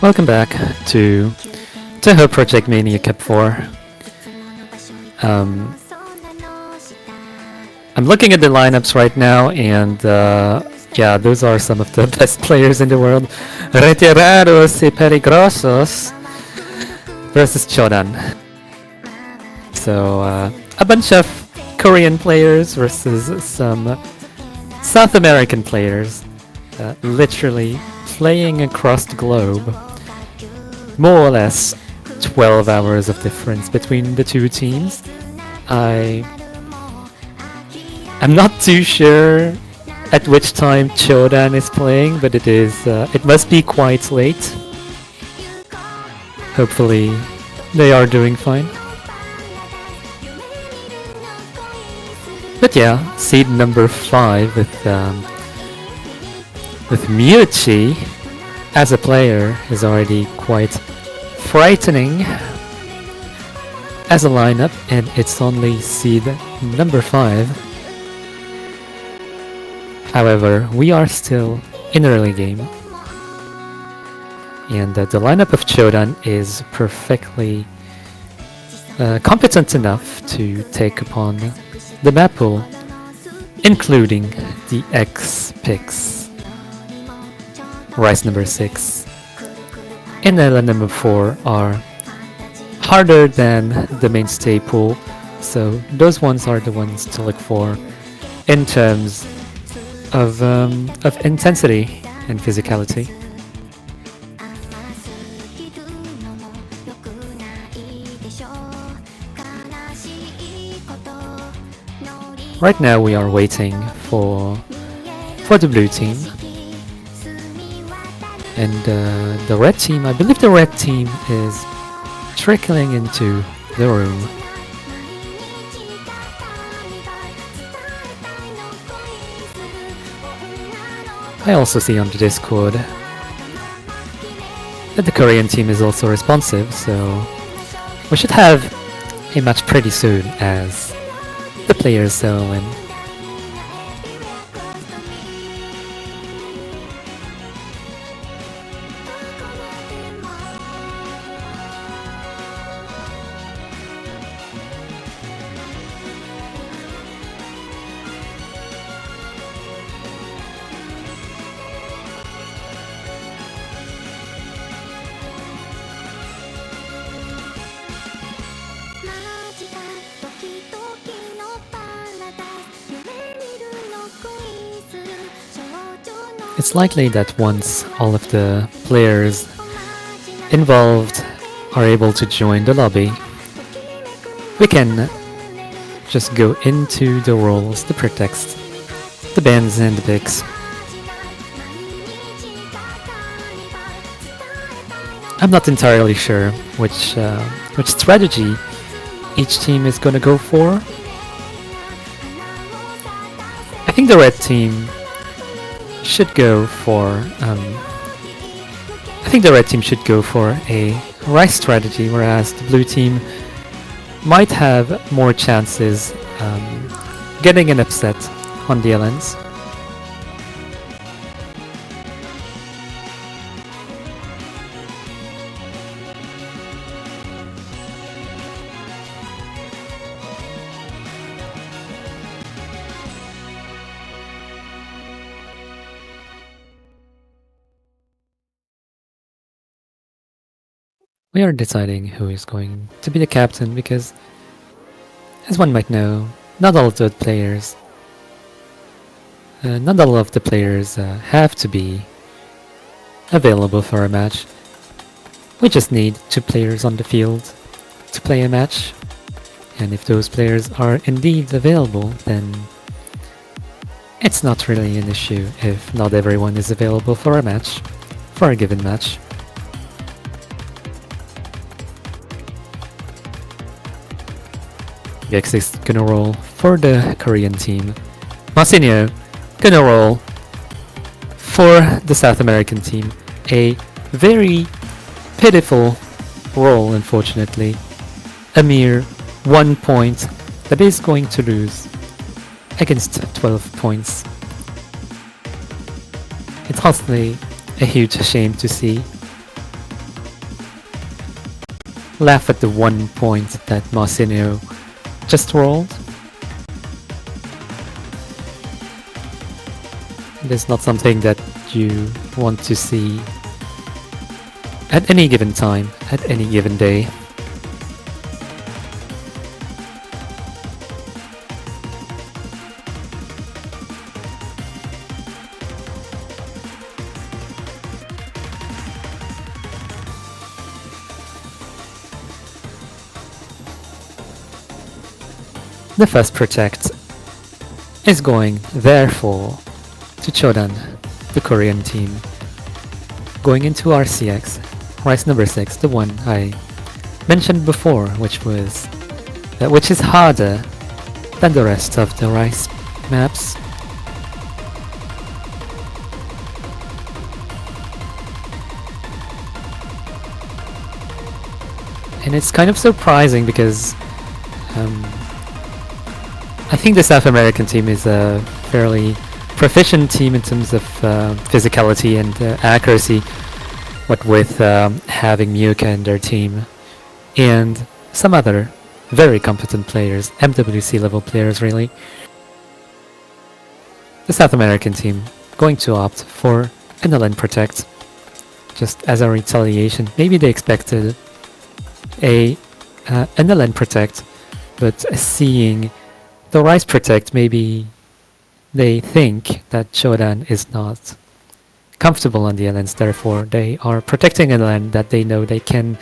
Welcome back to Touhou Project Mania Cup 4. I'm looking at the lineups right now, and yeah, those are some of the best players in the world. Retirados y Peligrosos versus Chodan. So a bunch of Korean players versus some South American players, literally playing across the globe. More or less 12 hours of difference between the two teams. I'm not too sure at which time Chodan is playing, but it must be quite late. Hopefully they are doing fine. But yeah, seed number 5 with YuEast as a player is already quite frightening as a lineup, and it's only seed number 5. However, we are still in early game, and the lineup of Chodan is perfectly competent enough to take upon the map pool, including the X picks. Rise number 6 and Island number 4 are harder than the mainstay pool, so those ones are the ones to look for in terms of intensity and physicality. Right now we are waiting for the blue team. And the red team, I believe the red team is trickling into the room. I also see on the Discord that the Korean team is also responsive, so we should have a match pretty soon as the players settle in. It's likely that once all of the players involved are able to join the lobby, we can just go into the roles, the pretext, the bans and the picks. I'm not entirely sure which strategy each team is gonna go for. I think the red team should go for a Rice strategy, whereas the blue team might have more chances getting an upset on the LNs. We are deciding who is going to be the captain because, as one might know, not all of the players have to be available for a match. We just need 2 players on the field to play a match, and if those players are indeed available, then it's not really an issue if not everyone is available for a given match. Gex is gonna roll for the Korean team. Masinho gonna roll for the South American team. A very pitiful roll, unfortunately. A mere 1 point that is going to lose against 12 points. It's honestly a huge shame to see. laugh at the 1 point that Marcinio just rolled. It is not something that you want to see at any given time, at any given day. The first protect is going, therefore, to Chodan, the Korean team. Going into RCX, rice number 6, the one I mentioned before, which is harder than the rest of the rice maps. And it's kind of surprising because I think the South American team is a fairly proficient team in terms of physicality and accuracy, what with having Muka in their team and some other very competent players, MWC level players really. The South American team going to opt for an LN Protect just as a retaliation. Maybe they expected an LN Protect, but seeing the Rice Protect, maybe they think that Chodan is not comfortable on the LNs, therefore they are protecting an LN that they know they can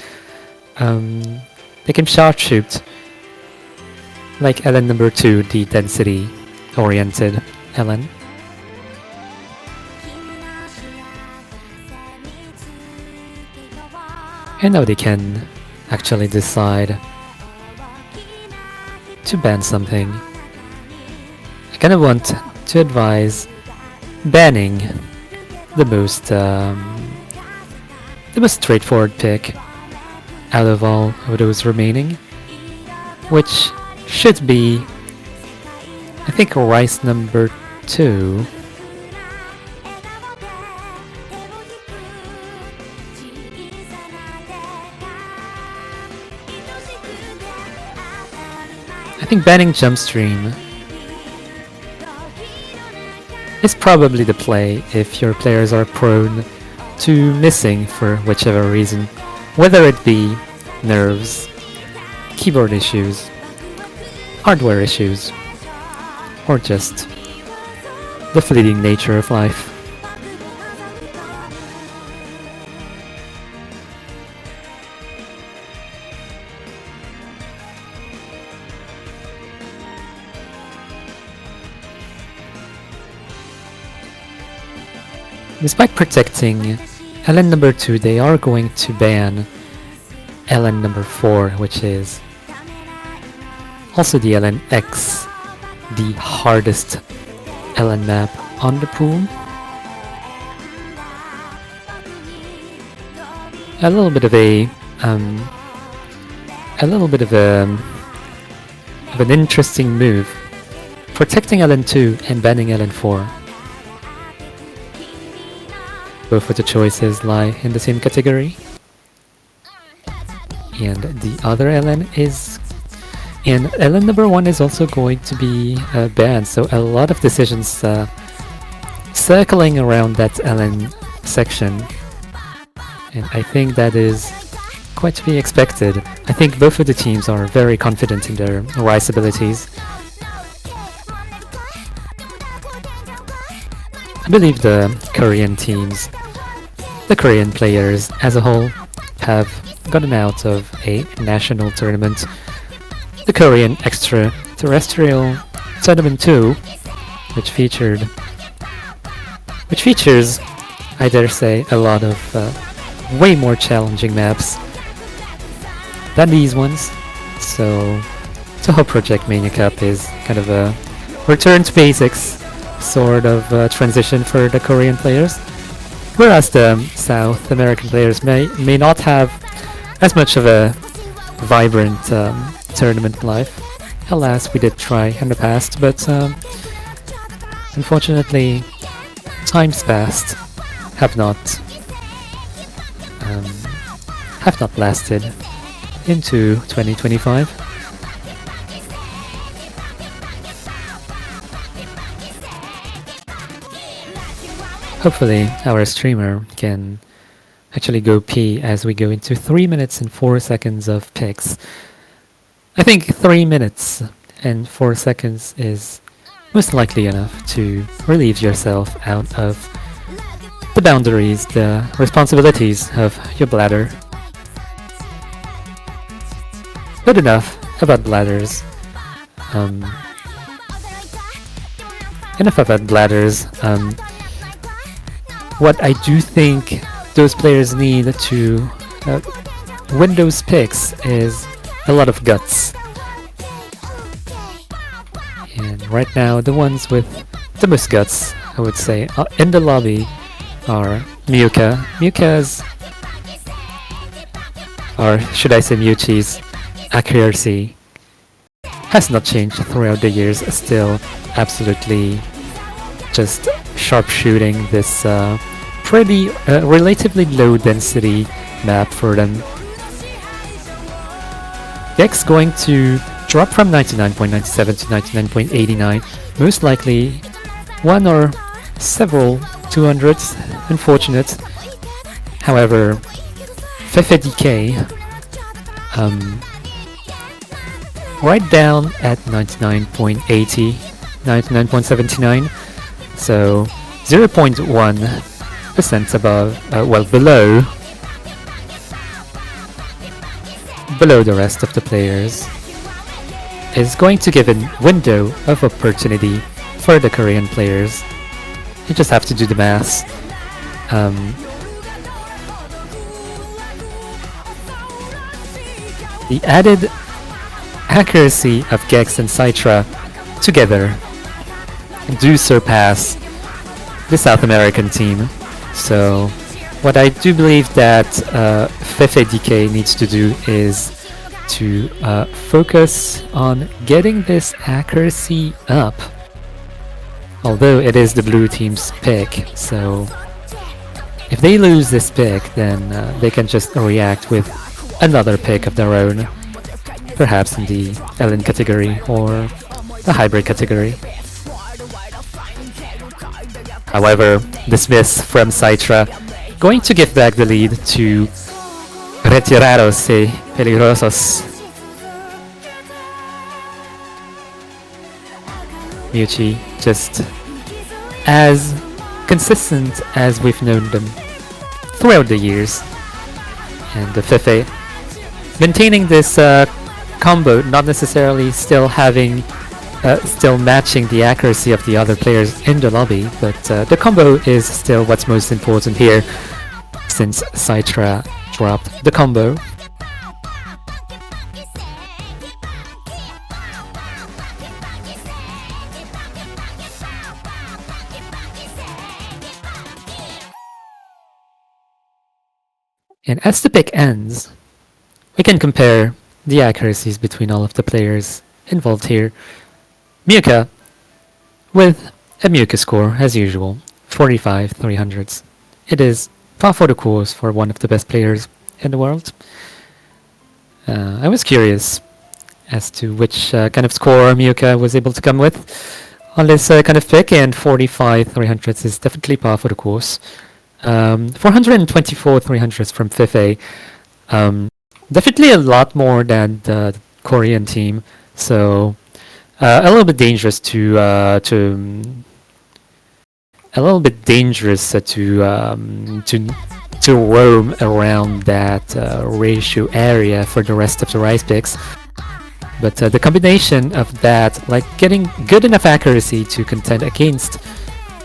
sharpshoot, like LN number 2, the density oriented LN. And now they can actually decide to ban something. I kind of want to advise banning the most straightforward pick out of all of those remaining, which should be, I think, rice number 2. I think banning Jump Stream is probably the play if your players are prone to missing for whichever reason, whether it be nerves, keyboard issues, hardware issues, or just the fleeting nature of life. Despite protecting LN number 2, they are going to ban LN number 4, which is also the LNX, the hardest LN map on the pool. A little bit of an interesting move, protecting LN2 and banning LN4. Both of the choices lie in the same category. And the other LN is... and LN number 1 is also going to be banned, so a lot of decisions circling around that LN section. And I think that is quite to be expected. I think both of the teams are very confident in their Rice abilities. I believe the Korean teams, the Korean players as a whole, have gotten out of a national tournament, the Korean Extraterrestrial Tournament 2, which features, I dare say, a lot of way more challenging maps than these ones. So Touhou Project Mania Cup is kind of a return to basics sort of transition for the Korean players, whereas the South American players may not have as much of a vibrant tournament life. Alas, we did try in the past, but unfortunately times past have not lasted into 2025. Hopefully our streamer can actually go pee as we go into 3 minutes and 4 seconds of picks. I think 3 minutes and 4 seconds is most likely enough to relieve yourself out of the boundaries, the responsibilities of your bladder. But enough about bladders. Enough about bladders. What I do think those players need to win those picks is a lot of guts. And right now, the ones with the most guts, I would say, in the lobby are Miyuka. Miyuka's, or should I say Miyuchi's, accuracy has not changed throughout the years. Still absolutely just sharpshooting this pretty relatively low density map for them. Gex going to drop from 99.97 to 99.89, most likely one or several 200s, unfortunate. However, FFDK right down at 99.80, 99.79, so 0.1% above, well, below the rest of the players, is going to give a window of opportunity for the Korean players. You just have to do the math. The added accuracy of Gex and Citra together do surpass the South American team. So what I do believe that FFDK needs to do is to focus on getting this accuracy up. Although it is the blue team's pick, so if they lose this pick, then they can just react with another pick of their own, perhaps in the LN category or the hybrid category. However, this miss from Citra going to give back the lead to Retirados y Peligrosos. Miyuchi just as consistent as we've known them throughout the years. And the Fefe maintaining this combo, not necessarily still having still matching the accuracy of the other players in the lobby, but the combo is still what's most important here, since Citra dropped the combo. And as the pick ends, we can compare the accuracies between all of the players involved here. Miyuka with a Miyuka score as usual, 45 300s. It is par for the course for one of the best players in the world. I was curious as to which kind of score Miyuka was able to come with on this kind of pick, and 45 300s is definitely par for the course. 424 300s from Fefe. Definitely a lot more than the Korean team, so a little bit dangerous to roam around that ratio area for the rest of the rice picks. But the combination of that, like getting good enough accuracy to contend against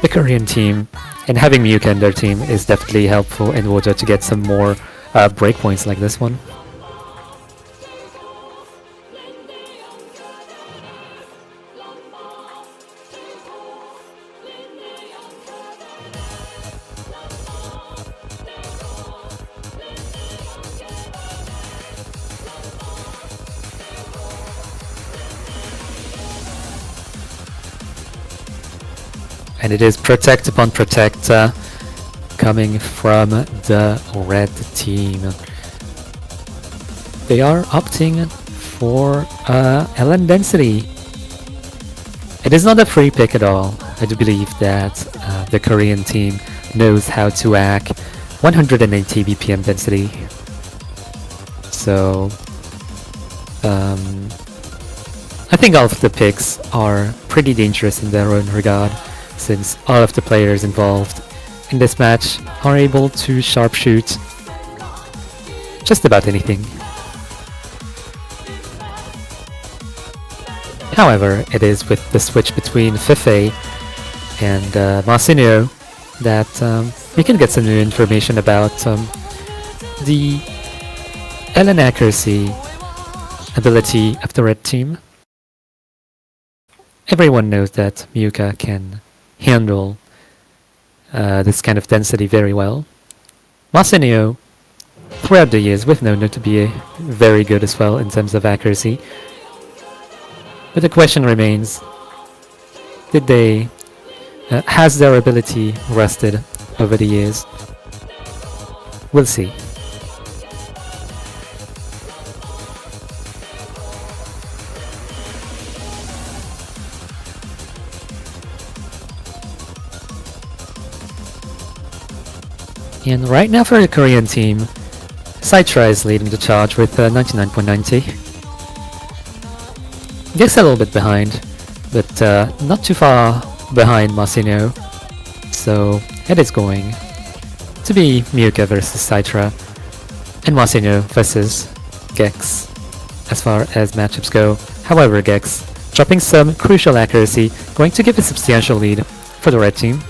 the Korean team and having Miyuka in their team, is definitely helpful in order to get some more breakpoints like this one. And it is protect upon protect coming from the red team. they are opting for LN density. It is not a free pick at all. I do believe that the Korean team knows how to hack 180 BPM density. So I think all of the picks are pretty dangerous in their own regard, since all of the players involved in this match are able to sharpshoot just about anything. However, it is with the switch between Fefe and Marcinio that we can get some new information about the LN accuracy ability of the red team. Everyone knows that Miyuka can handle this kind of density very well. Marcinio, throughout the years, we've known her to be very good as well in terms of accuracy. But the question remains, has their ability rusted over the years? We'll see. And right now for the Korean team, Citra is leading the charge with 99.90. Gets a little bit behind, but not too far behind Marcinio. So it is going to be Miyuka versus Citra and Marcinio versus Gex as far as matchups go. However, Gex dropping some crucial accuracy, going to give a substantial lead for the red team.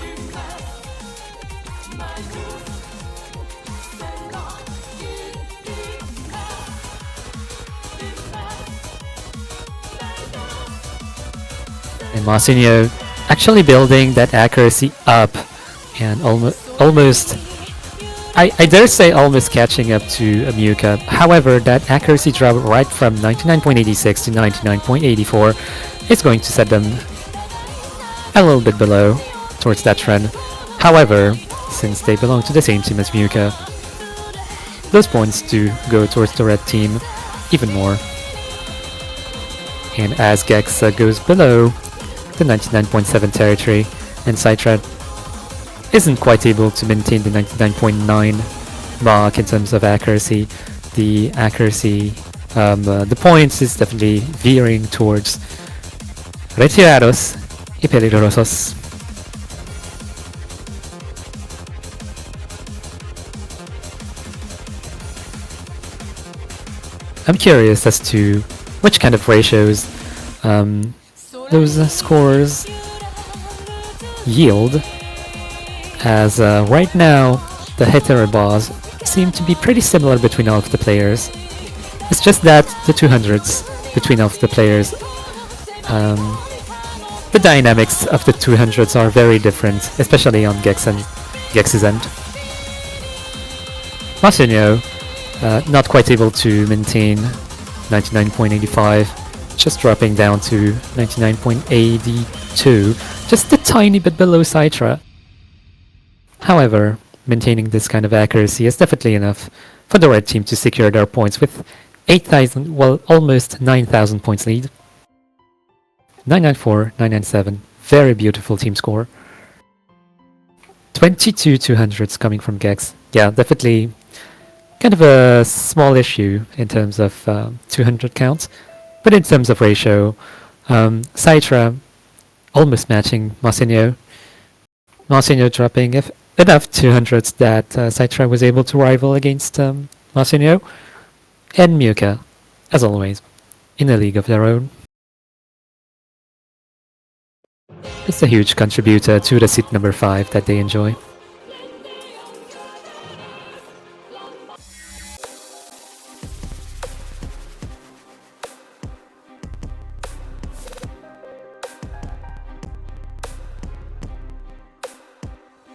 And Marcinio actually building that accuracy up and almost I dare say almost catching up to Miyuka. However, that accuracy drop right from 99.86 to 99.84 is going to set them a little bit below towards that trend. However, since they belong to the same team as Miyuka, those points do go towards the red team even more. And as Gex goes below the 99.7 territory, and Citra isn't quite able to maintain the 99.9 mark in terms of accuracy. The accuracy, the points is definitely veering towards Retirados y Peligrosos. I'm curious as to which kind of ratios those scores yield, as right now the Hetero bars seem to be pretty similar between all of the players. It's just that the 200s between all of the players, the dynamics of the 200s are very different, especially on Gex's end. Marcinio not quite able to maintain 99.85, just dropping down to 99.82, just a tiny bit below Citra. However, maintaining this kind of accuracy is definitely enough for the red team to secure their points with 8,000, well, almost 9,000 points lead. 994, 997, very beautiful team score. 22 200s coming from Gex. Yeah, definitely kind of a small issue in terms of 200 counts, but in terms of ratio, Citra almost matching Marcinio. Marcinio dropping enough 200s that Citra was able to rival against Marcinio, and Miyuka, as always, in a league of their own. It's a huge contributor to the seat number 5 that they enjoy.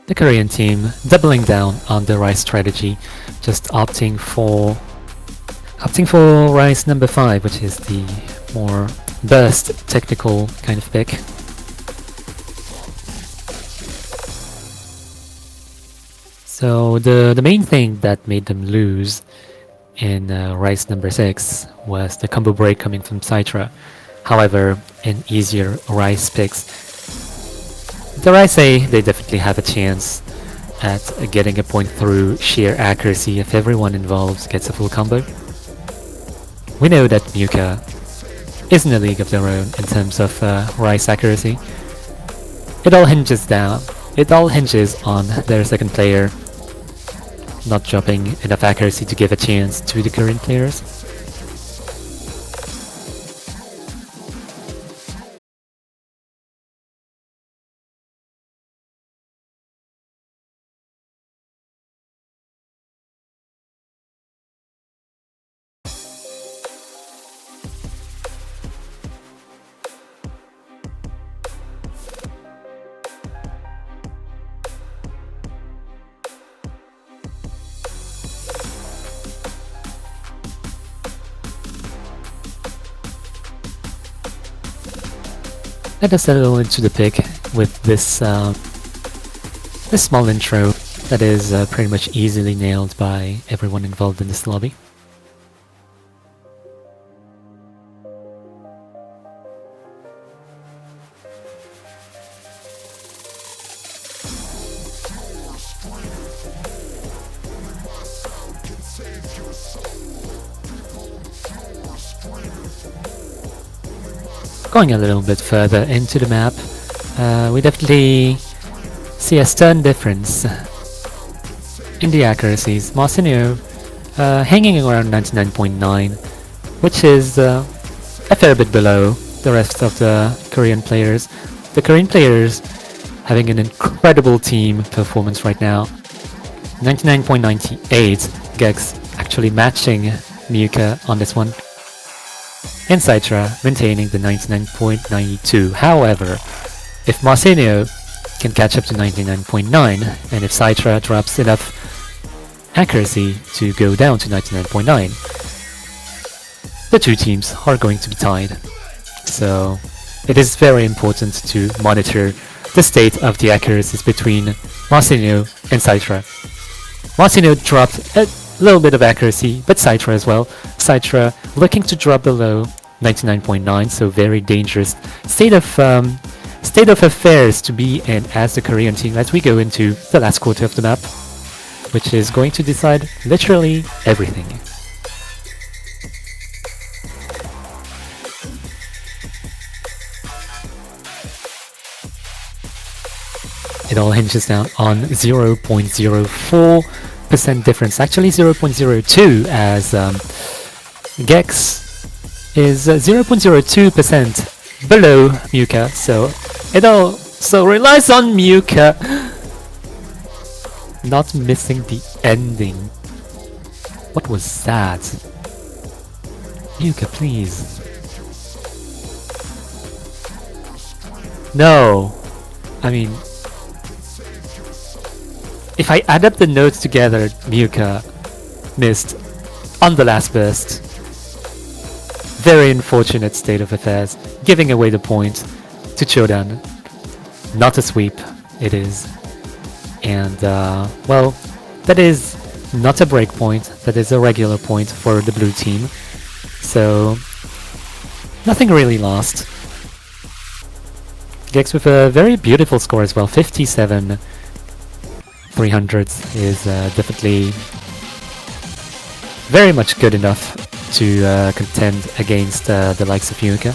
The Korean team doubling down on the Rice strategy, just opting for Rice number 5, which is the more burst technical kind of pick. So the main thing that made them lose in Rise number 6 was the combo break coming from Citra. However, in easier Rise picks, dare I say they definitely have a chance at getting a point through sheer accuracy if everyone involved gets a full combo. We know that Muka is in a league of their own in terms of Rise accuracy. It all hinges on their second player not dropping enough accuracy to give a chance to the Korean players. Let us settle into the pick with this this small intro that is pretty much easily nailed by everyone involved in this lobby. Going a little bit further into the map, we definitely see a stern difference in the accuracies. Marcinio hanging around 99.9, which is a fair bit below the rest of the Korean players. The Korean players having an incredible team performance right now. 99.98, Gex actually matching Muka on this one. And Citra maintaining the 99.92. However, if Marcinio can catch up to 99.9, and if Citra drops enough accuracy to go down to 99.9, the two teams are going to be tied. So it is very important to monitor the state of the accuracies between Marcinio and Citra. Marcinio dropped a little bit of accuracy, but Citra as well. Citra looking to drop below 99.9, so very dangerous state of affairs to be in as the Korean team as we go into the last quarter of the map, which is going to decide literally everything. It all hinges down on 0.04% difference, actually 0.02, as Gex is 0.02% below Muka, so it also relies on Muka not missing the ending. What was that? Muka, please. No. I mean, if I add up the notes together, Muka missed on the last burst. Very unfortunate state of affairs, giving away the point to Chodan. Not a sweep, it is. And, well, that is not a break point, that is a regular point for the blue team. So, nothing really lost. Gex with a very beautiful score as well, 57 300s is definitely very much good enough to contend against the likes of Yuka.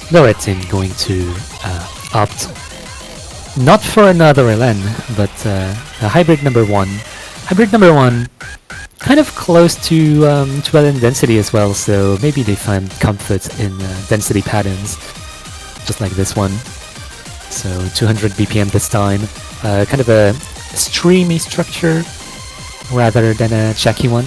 Loretin going to opt not for another LN, but a hybrid number 1. Hybrid number 1 kind of close to LN density as well, so maybe they find comfort in density patterns, just like this one. So 200 BPM this time, kind of a streamy structure rather than a checky one.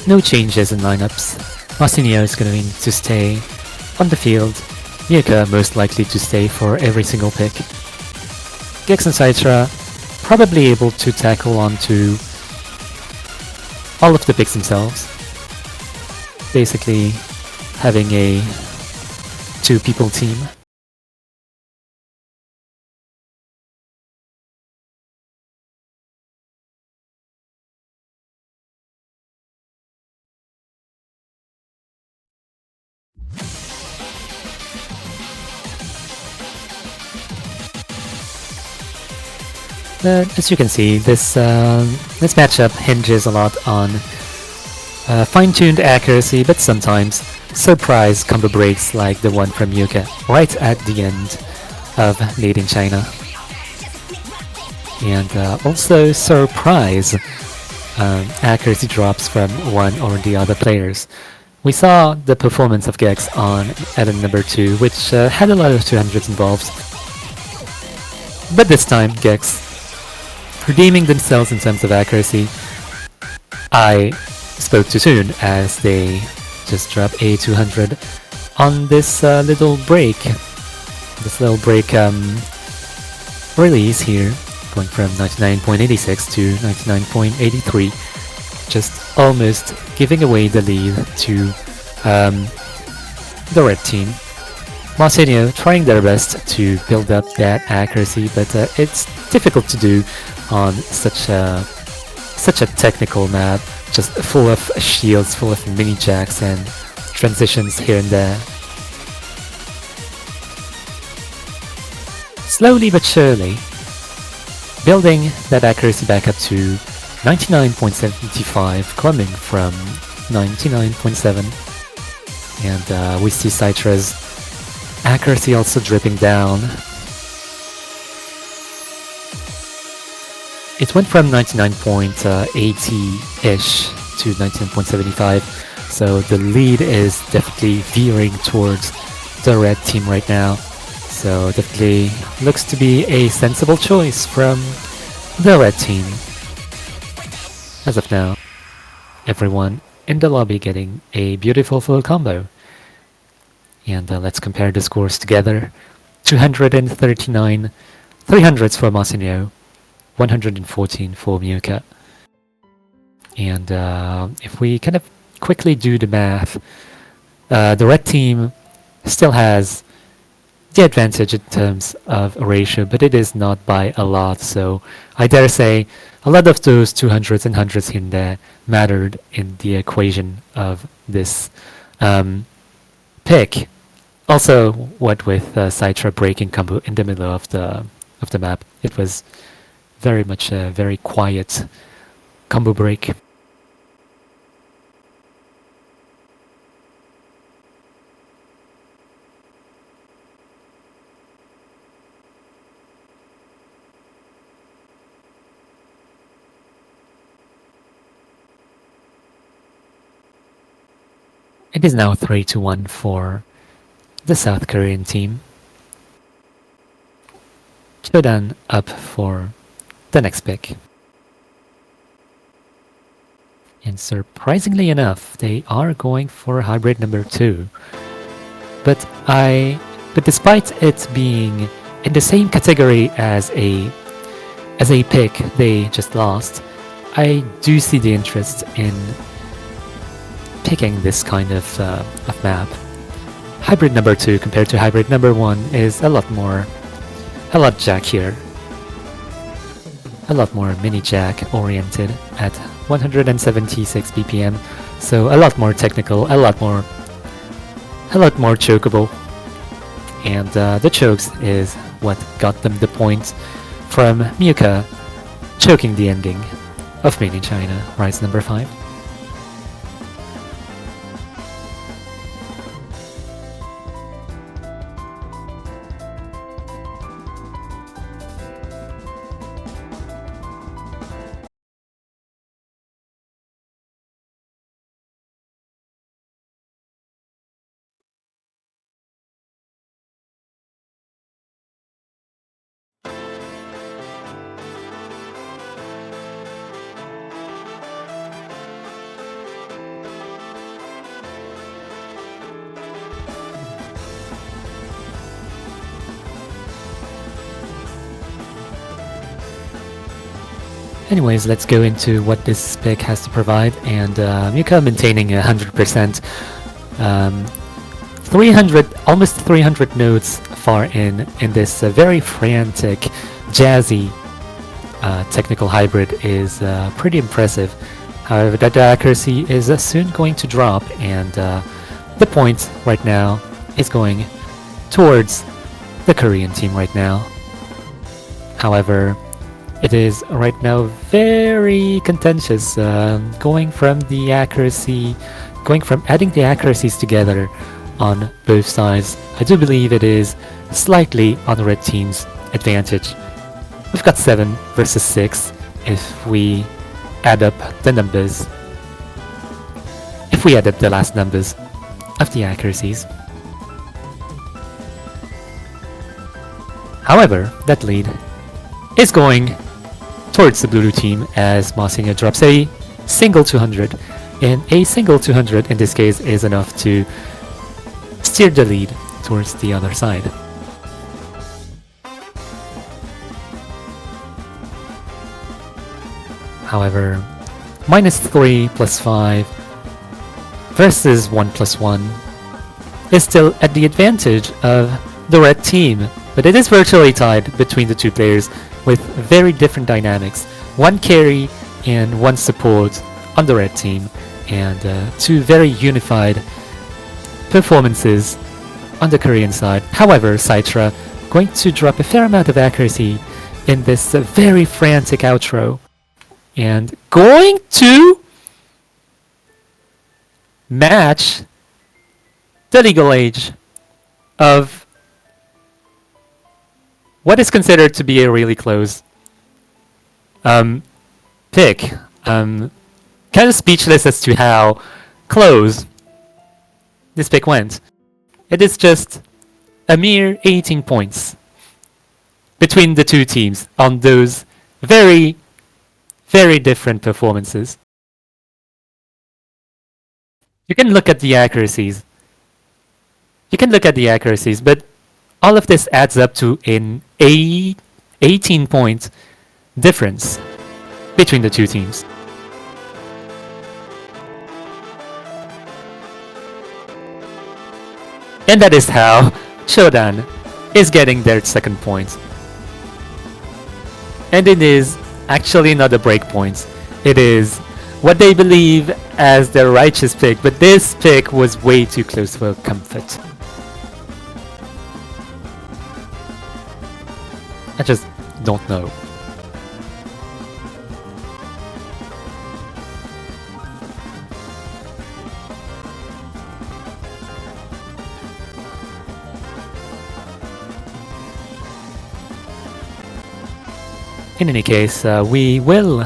no changes in lineups. Marcinio is going to stay on the field. Miyuka most likely to stay for every single pick. Gex and Citra probably able to tackle onto all of the picks themselves. Basically having a two-people team. But as you can see, this matchup hinges a lot on fine-tuned accuracy, but sometimes surprise combo breaks like the one from Yuka right at the end of Made in China. And also surprise accuracy drops from one or the other players. We saw the performance of Gex on Eden number 2, which had a lot of 200s involved. But this time, Gex redeeming themselves in terms of accuracy. I spoke too soon as they just dropped a 200 on this little break. This little break release here, going from 99.86 to 99.83, just almost giving away the lead to the red team. Marcinio trying their best to build up that accuracy, but it's difficult to do on such a technical map, just full of shields, full of mini jacks and transitions here and there. Slowly but surely, building that accuracy back up to 99.75, climbing from 99.7, and we see Citra's accuracy also dripping down. It went from 99.80-ish to 99.75, so the lead is definitely veering towards the red team right now. So definitely looks to be a sensible choice from the red team. As of now, everyone in the lobby getting a beautiful full combo. And let's compare the scores together. 239, 300s for Marcinio, 114 for Miyuka. And if we kind of quickly do the math, the red team still has the advantage in terms of ratio, but it is not by a lot, so I dare say a lot of those 200s and 100s here and there mattered in the equation of this pick. Also, what with Citra breaking combo in the middle of the map, it was very much a very quiet combo break. It is now 3-1 for the South Korean team. Chodan up for the next pick. And surprisingly enough, they are going for hybrid number 2. But despite it being in the same category as a pick they just lost, I do see the interest in picking this kind of map. Hybrid number 2 compared to hybrid number 1 is a lot jackier. A lot more mini jack oriented at 176 BPM, so a lot more technical, a lot more chokeable. And the chokes is what got them the point from Miyuka choking the ending of Made in China, Rise number 5. Anyways, let's go into what this pick has to provide, and Mika maintaining 100%. 300, almost 300 notes far in this very frantic, jazzy technical hybrid is pretty impressive. However, that accuracy is soon going to drop, and the point right now is going towards the Korean team right now. However, it is right now very contentious, going from adding the accuracies together on both sides. I do believe it is slightly on the red team's advantage. We've got 7 versus 6 if we add up the numbers. If we add up the last numbers of the accuracies. However, that lead is going towards the blue team as Masinya drops a single 200, and a single 200 in this case is enough to steer the lead towards the other side. However, -3 plus 5 versus 1 plus 1 is still at the advantage of the red team, but it is virtually tied between the two players with very different dynamics. One carry and one support on the red team, and two very unified performances on the Korean side. However, Citra going to drop a fair amount of accuracy in this very frantic outro, and going to match the legal age of what is considered to be a really close pick. Kind of speechless as to how close this pick went. It is just a mere 18 points between the two teams on those very, very different performances. You can look at the accuracies. But all of this adds up to an 18-point difference between the two teams. And that is how Chodan is getting their second point. And it is actually not a break point. It is what they believe as their righteous pick, but this pick was way too close for comfort. I just don't know. In any case, we will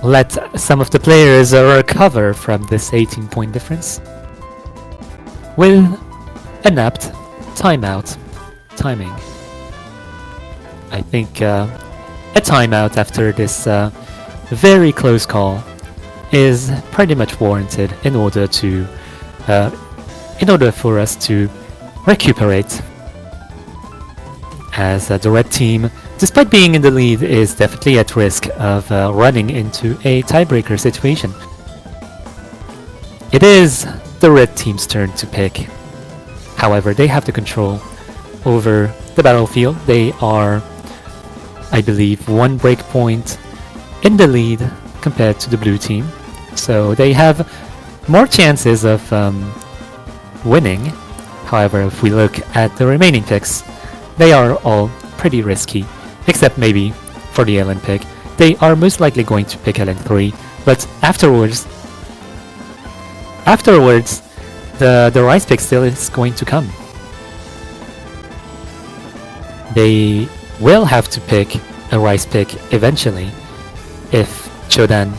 let some of the players recover from this 18-point difference with an apt timeout timing. I think a timeout after this very close call is pretty much warranted in order for us to recuperate, as the red team, despite being in the lead, is definitely at risk of running into a tiebreaker situation. It is the red team's turn to pick. However, they have the control over the battlefield. They are, I believe, 1 breakpoint in the lead compared to the blue team. So they have more chances of winning. However, if we look at the remaining picks, they are all pretty risky, except maybe for the Ellen pick. They are most likely going to pick Ellen 3, but afterwards, the Rice pick still is going to come. They will have to pick a Rice pick eventually if Chodan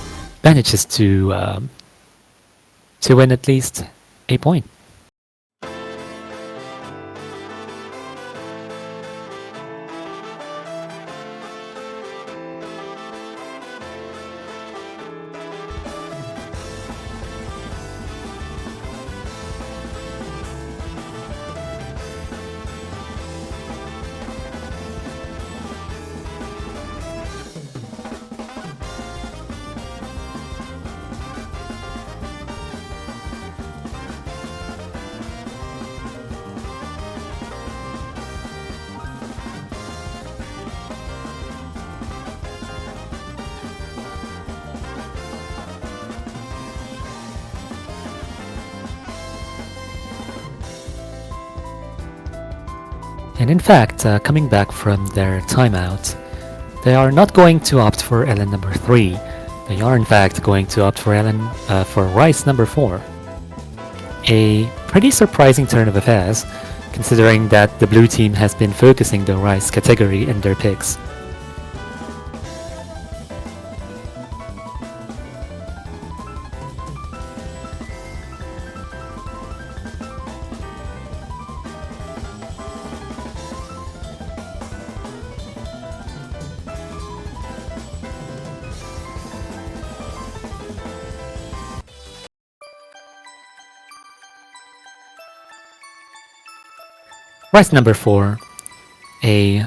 manages to win at least a point. And in fact, coming back from their timeout, they are not going to opt for LN number 3. They are in fact going to opt for for Rice number 4. A pretty surprising turn of affairs, considering that the blue team has been focusing the Rice category in their picks. Rice number 4, a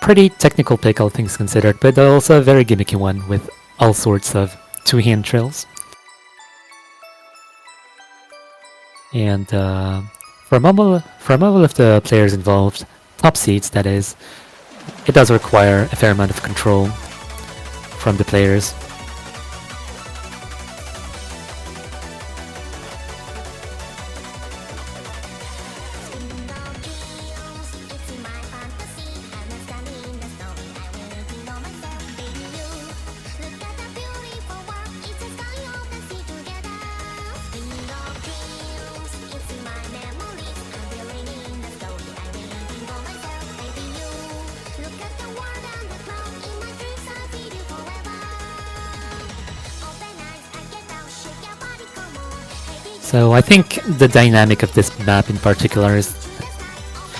pretty technical pick all things considered, but also a very gimmicky one with all sorts of two-hand trills. And from all of the players involved, top seeds that is, it does require a fair amount of control from the players. So I think the dynamic of this map in particular is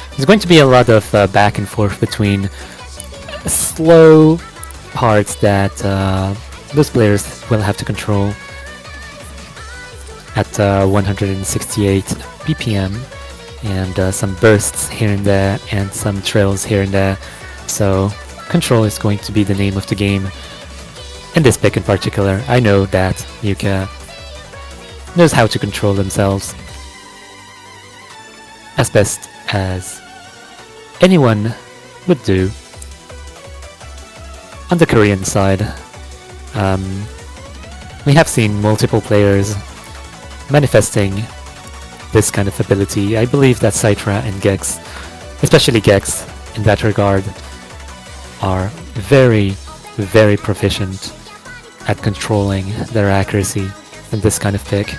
there's going to be a lot of back and forth between slow parts that those players will have to control at 168 BPM and some bursts here and there and some trails here and there. So control is going to be the name of the game in this pick in particular. I know that Yuka knows how to control themselves as best as anyone would do. On the Korean side, we have seen multiple players manifesting this kind of ability. I believe that Citra and Gex, especially Gex in that regard, are very, very proficient at controlling their accuracy in this kind of pick.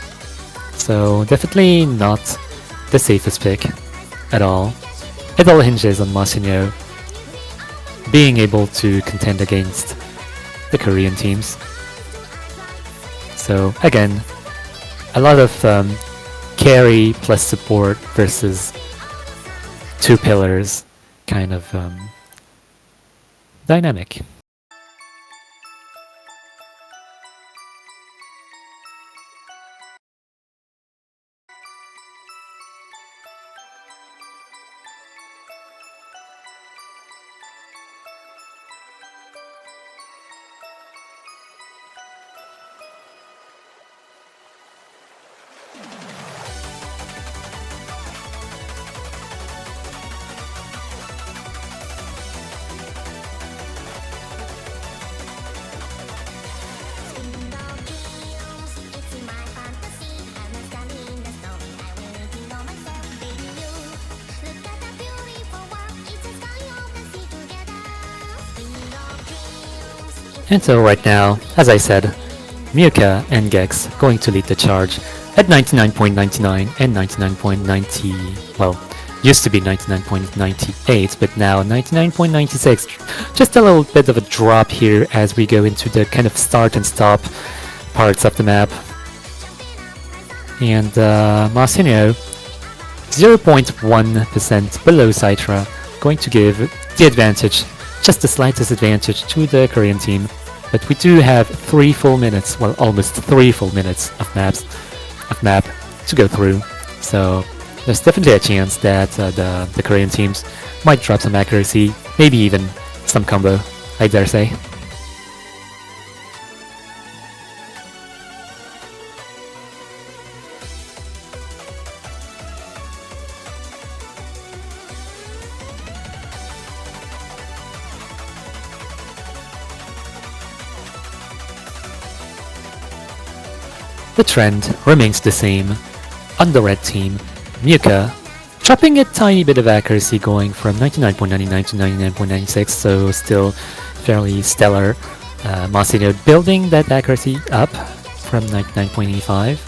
So definitely not the safest pick at all. It all hinges on Masinho being able to contend against the Korean teams. So again, a lot of carry plus support versus two pillars kind of dynamic. And so right now, as I said, Miuka and Gex going to lead the charge at 99.99 and 99.90, well, used to be 99.98, but now 99.96. Just a little bit of a drop here as we go into the kind of start and stop parts of the map. And Masinho, 0.1% below Citra, going to give the advantage, just the slightest advantage to the Korean team. But we do have 3 full minutes, well, almost 3 full minutes of map to go through. So there's definitely a chance that the Korean teams might drop some accuracy, maybe even some combo, I dare say. The trend remains the same. On the red team, Miuka dropping a tiny bit of accuracy, going from 99.99 to 99.96, so still fairly stellar. Masino building that accuracy up from 99.85,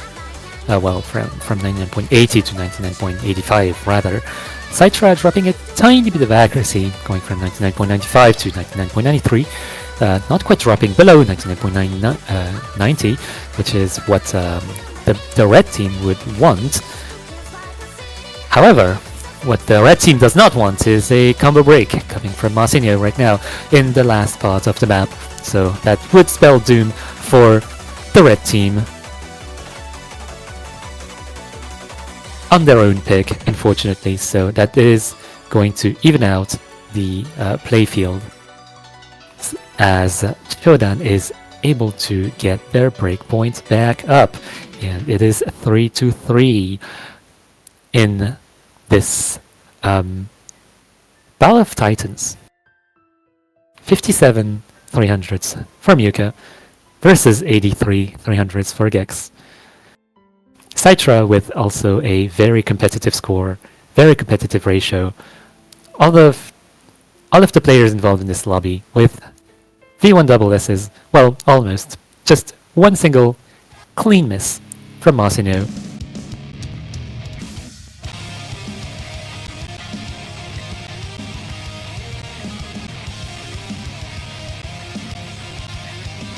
well, from 99.80 to 99.85 rather. Citra dropping a tiny bit of accuracy, going from 99.95 to 99.93, not quite dropping below 99.90, which is what the red team would want. However, what the red team does not want is a combo break coming from Masino right now in the last part of the map, so that would spell doom for the red team on their own pick, unfortunately, so that is going to even out the playfield as Chodan is able to get their breakpoint back up, and it is 3-3 in this Battle of Titans. 57 300s for Muka versus 83 300s for Gex. Citra with also a very competitive score, very competitive ratio. All of the players involved in this lobby with V1SS's, well, almost. Just one single clean miss from Masino.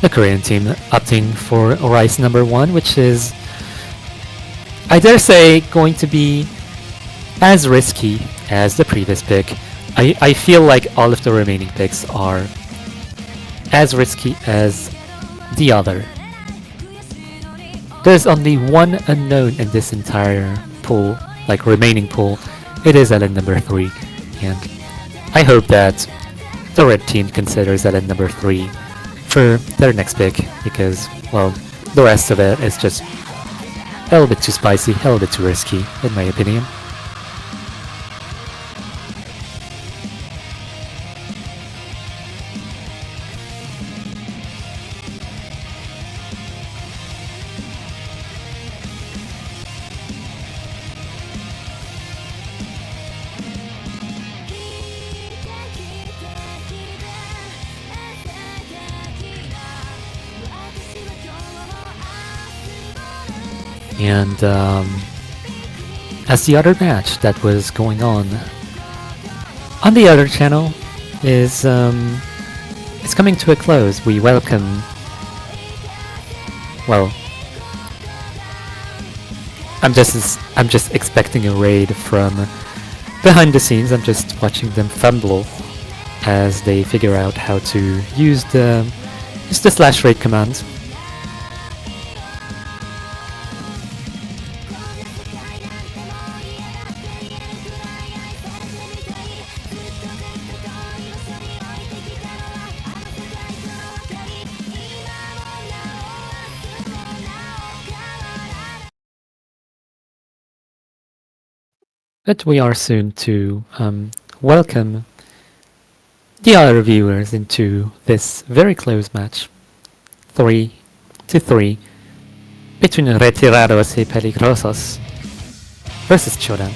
The Korean team opting for Rice number 1, which is, I dare say, going to be as risky as the previous pick. I feel like all of the remaining picks are as risky as the other. There's only one unknown in this entire pool, like remaining pool. It is LN number 3, and I hope that the red team considers LN number 3 for their next pick, because, well, the rest of it is just a little bit too spicy, a little bit too risky, in my opinion. And as the other match that was going on the other channel is coming to a close, we welcome, well, I'm just expecting a raid from behind the scenes. I'm just watching them fumble as they figure out how to use the /raid command. But we are soon to welcome the other viewers into this very close match, 3-3, between Retirados and Peligrosos versus Chodan.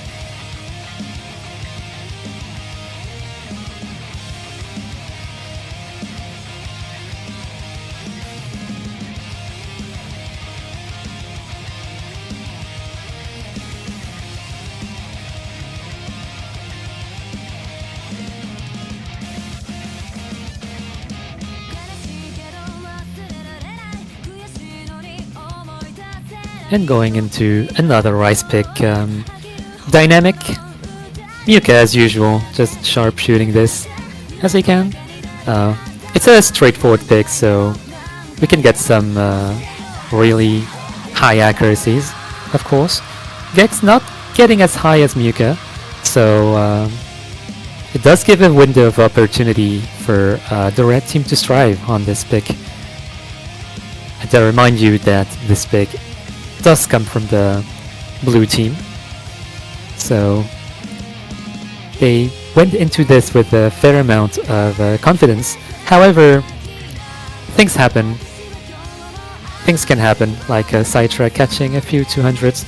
And going into another Rice pick, dynamic, Muka as usual, just sharp shooting this as he can. It's a straightforward pick, so we can get some really high accuracies, of course. Gex not getting as high as Muka, so it does give a window of opportunity for the red team to strive on this pick. And to remind you that this pick does come from the blue team, so they went into this with a fair amount of confidence. However, things happen. Things can happen, like Citra catching a few 200s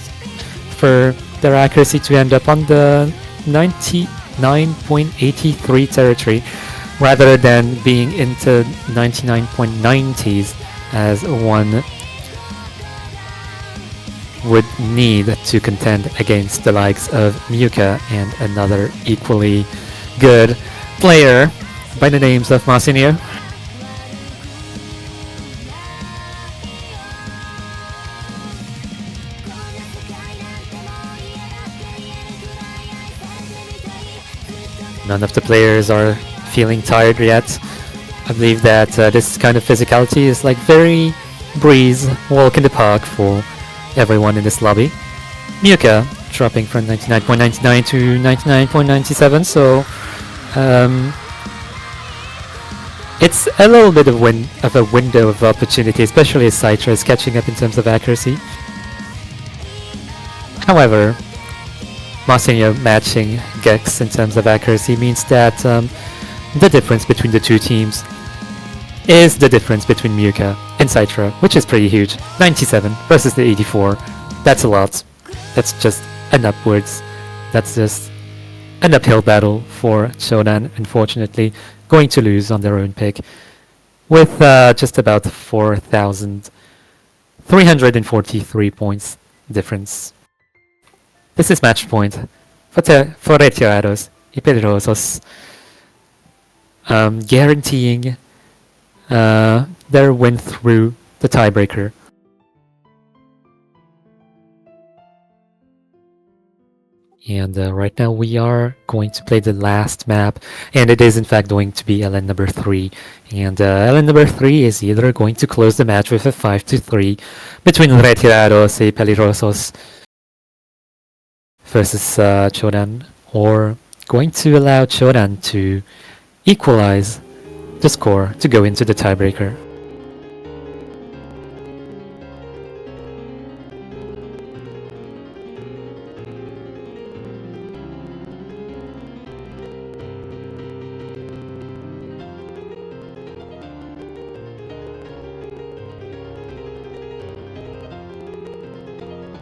for their accuracy to end up on the 99.83 territory rather than being into 99.90s as one would need to contend against the likes of Myuka and another equally good player by the names of Masinio. None of the players are feeling tired yet. I believe that this kind of physicality is like very breeze, walk in the park for everyone in this lobby. Myuka dropping from 99.99 to 99.97, so it's a little bit of a window of opportunity, especially as Citra is catching up in terms of accuracy. However, Masinio matching Gex in terms of accuracy means that the difference between the two teams is the difference between Myuka and Citra, which is pretty huge. 97 versus the 84. That's a lot. That's just an upwards. That's just an uphill battle for Chodan, unfortunately, going to lose on their own pick with just about 4,343 points difference. This is match point for Retirados y Peligrosos, guaranteeing their win through the tiebreaker. And right now we are going to play the last map, and it is in fact going to be LN number 3. And LN number 3 is either going to close the match with a 5-3 between Retirados y Peligrosos versus Chodan, or going to allow Chodan to equalize the score to go into the tiebreaker.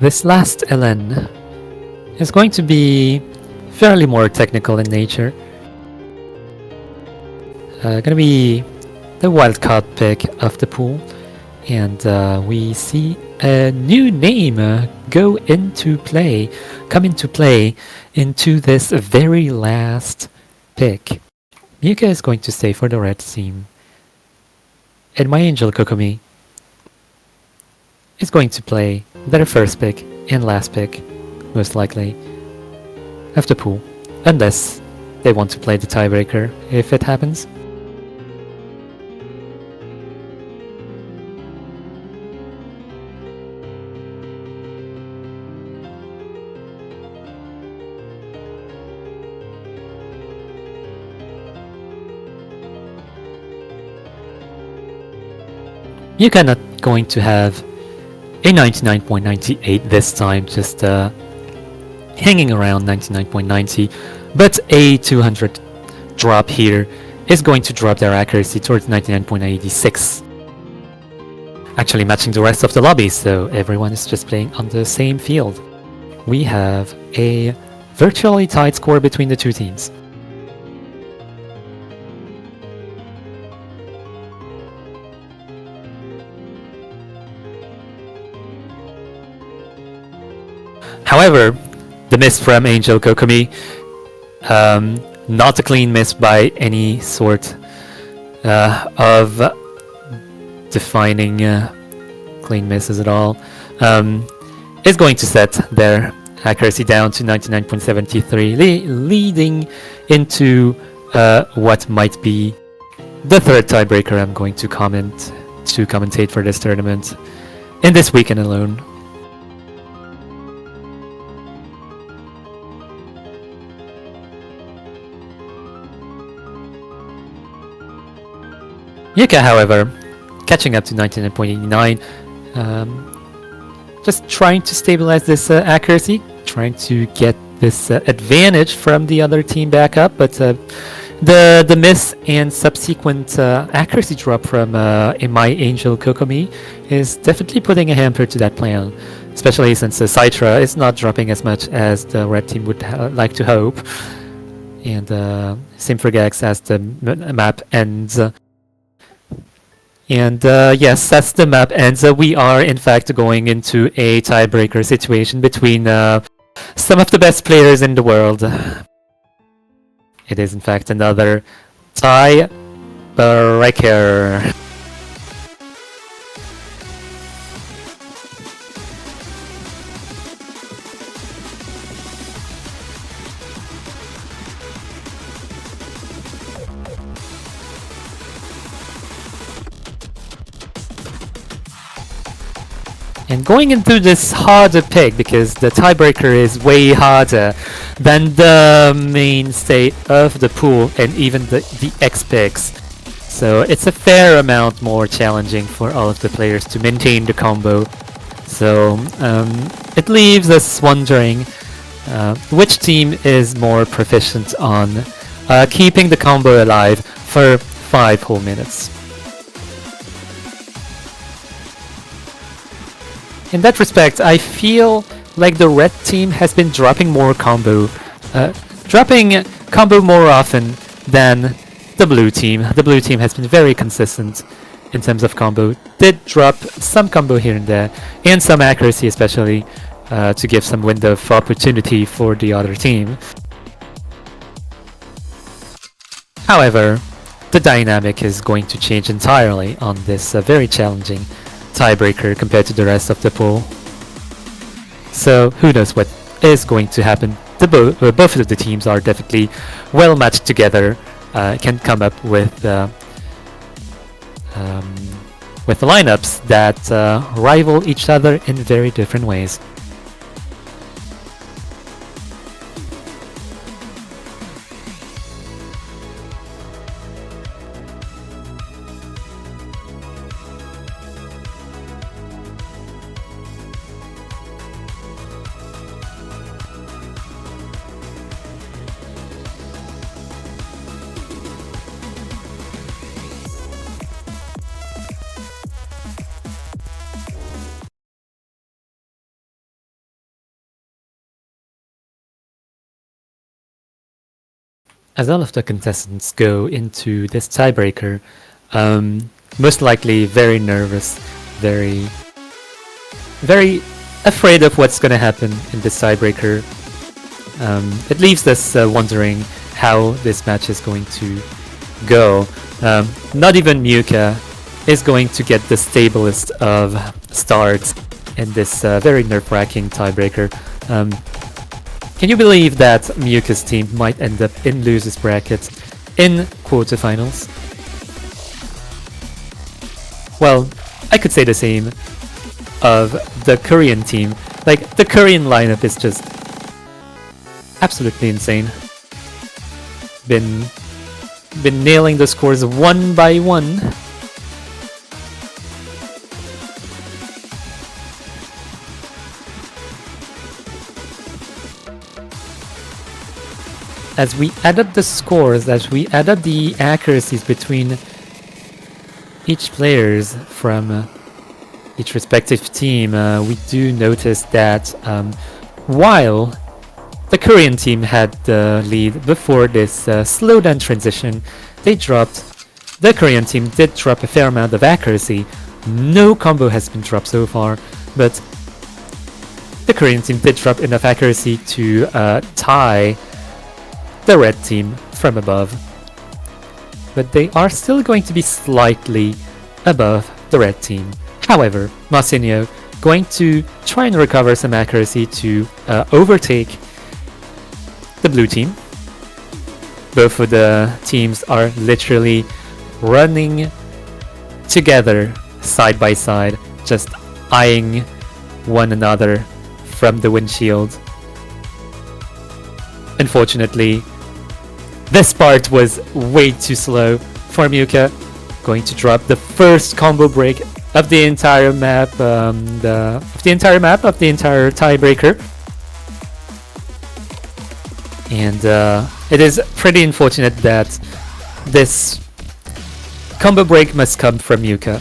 This last LN is going to be fairly more technical in nature. Gonna be the wildcard pick of the pool, and we see a new name come into play into this very last pick. Myuka is going to stay for the red team, and my angel Kokomi is going to play their first pick and last pick, most likely, of the pool, unless they want to play the tiebreaker if it happens. Myuka not going to have a 99.98 this time, just hanging around 99.90, but a 200 drop here is going to drop their accuracy towards 99.86. Actually matching the rest of the lobby, so everyone is just playing on the same field. We have a virtually tied score between the two teams. However, the miss from Angel Kokomi, not a clean miss by any sort of defining clean misses at all, is going to set their accuracy down to 99.73, leading into what might be the third tiebreaker I'm going to commentate for this tournament in this weekend alone. Myuka, however, catching up to 99.89, just trying to stabilize this accuracy, trying to get this advantage from the other team back up, but the miss and subsequent accuracy drop from My Angel Kokomi is definitely putting a hamper to that plan. especially since Citra is not dropping as much as the red team would like to hope. And same for Gex as the map ends. And yes, as the map ends, we are in fact going into a tiebreaker situation between some of the best players in the world. It is in fact another tiebreaker. And going into this harder pick, because the tiebreaker is way harder than the mainstay of the pool and even the X picks. So it's a fair amount more challenging for all of the players to maintain the combo. So it leaves us wondering which team is more proficient on keeping the combo alive for 5 whole minutes. In that respect, I feel like the red team has been dropping more combo, more often than the blue team. The blue team has been very consistent in terms of combo. Did drop some combo here and there, and some accuracy especially, to give some window of opportunity for the other team. However, the dynamic is going to change entirely on this very challenging tiebreaker compared to the rest of the pool. So who knows what is going to happen. Both of the teams are definitely well matched together, can come up with lineups that rival each other in very different ways. As all of the contestants go into this tiebreaker, most likely very nervous, very afraid of what's gonna happen in this tiebreaker. It leaves us wondering how this match is going to go. Not even Muka is going to get the stablest of starts in this very nerve-wracking tiebreaker. Can you believe that Muka's team might end up in losers bracket in quarterfinals? Well, I could say the same of the Korean team. Like, the Korean lineup is just absolutely insane. Been nailing the scores one by one. As we add up the scores, as we add up the accuracies between each players from each respective team, we do notice that while the Korean team had the lead before this slowdown transition, the Korean team did drop a fair amount of accuracy. No combo has been dropped so far, but the Korean team did drop enough accuracy to tie the red team from above. But they are still going to be slightly above the red team. However, Masenio going to try and recover some accuracy to overtake the blue team. Both of the teams are literally running together side by side, just eyeing one another from the windshield. Unfortunately, this part was way too slow for Muka. Going to drop the first combo break of the entire map, of the entire tiebreaker. And it is pretty unfortunate that this combo break must come from Muka.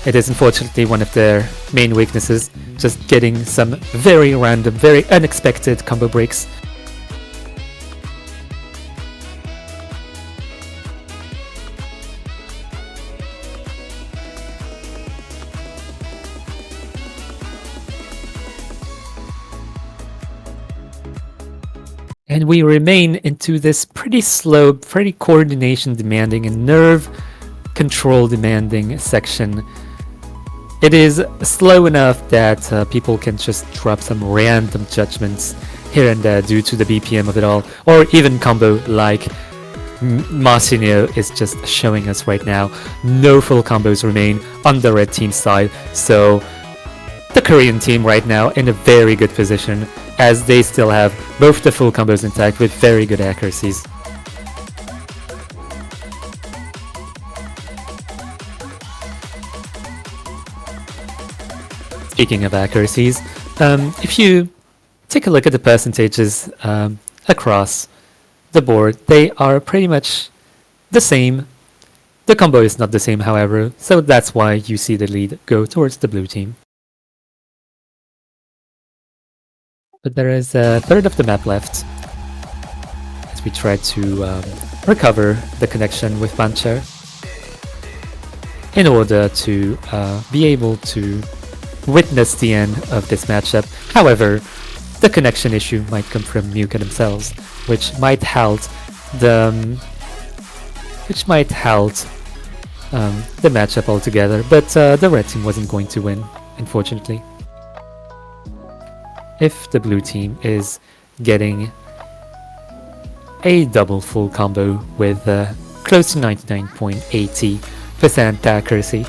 It is unfortunately one of their main weaknesses. just getting some very random, very unexpected combo breaks. And we remain into this pretty slow, pretty coordination demanding and nerve control demanding section. It is slow enough that people can just drop some random judgments here and there due to the BPM of it all, or even combo like Marcinho is just showing us right now. No full combos remain on the red team side, so the Korean team right now in a very good position, as they still have both the full combos intact with very good accuracies. Speaking of accuracies, if you take a look at the percentages across the board, they are pretty much the same. The combo is not the same, however, so that's why you see the lead go towards the blue team. But there is a third of the map left as we try to recover the connection with Pancher in order to be able to witness the end of this matchup. However, the connection issue might come from Muka themselves, which might halt the matchup altogether. But the red team wasn't going to win, unfortunately. If the blue team is getting a double full combo with close to 99.80% accuracy.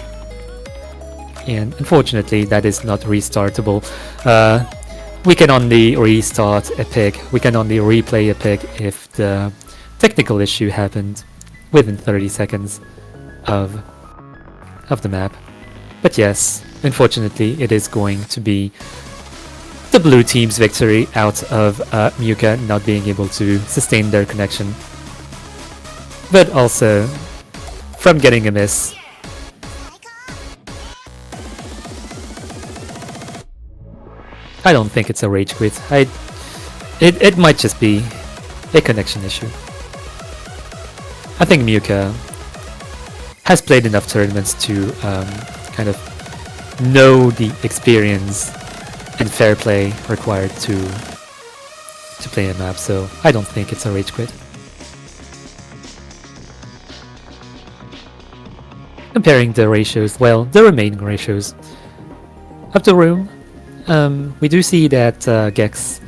And unfortunately that is not restartable. We can only restart a pick, we can only replay a pick if the technical issue happened within 30 seconds of the map. But yes, unfortunately it is going to be the blue team's victory out of Muka not being able to sustain their connection. But also from getting a miss. I don't think it's a rage quit. It might just be a connection issue. I think Muka has played enough tournaments to kind of know the experience and fair play required to play a map, so I don't think it's a rage quit. Comparing the ratios, well, the remaining ratios of the room, we do see that Gex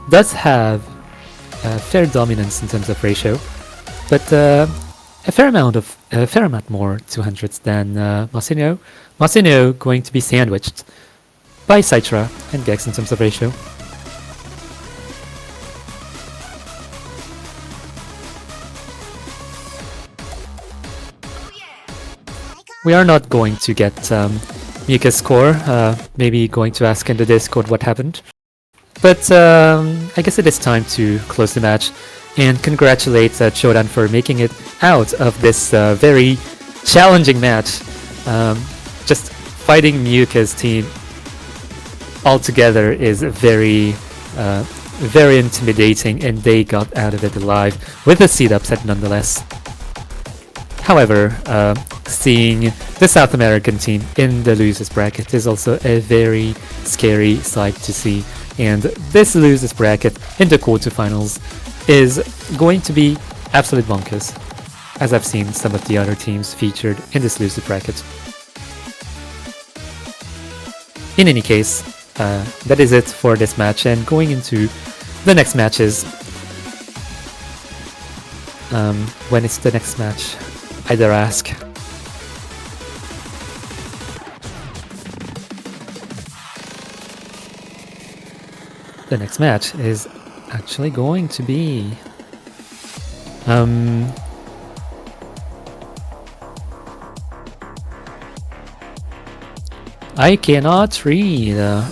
does have fair dominance in terms of ratio, but a fair amount more 200s than Marcinho. Marcinho going to be sandwiched by Citra and Gex in terms of ratio. We are not going to get Mika's score, maybe going to ask in the Discord what happened. But I guess it is time to close the match and congratulate Chodan for making it out of this very challenging match. Just fighting Mika's team altogether is very intimidating, and they got out of it alive with a seed upset nonetheless. However, seeing the South American team in the losers bracket is also a very scary sight to see, and this losers bracket in the quarterfinals is going to be absolute bonkers, as I've seen some of the other teams featured in this loser bracket. In any case, that is it for this match, and going into the next matches. When is the next match? I dare ask. The next match is actually going to be I cannot read. I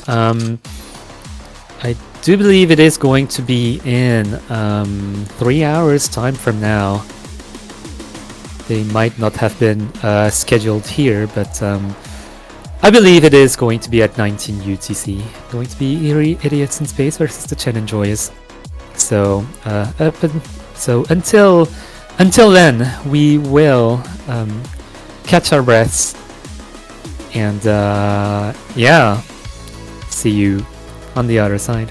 do believe it is going to be in 3 hours time from now. They might not have been scheduled here, but I believe it is going to be at 19 UTC. Going to be Eerie Idiots in Space versus the Chen Enjoys. So, so until then, we will catch our breaths and yeah, see you on the other side.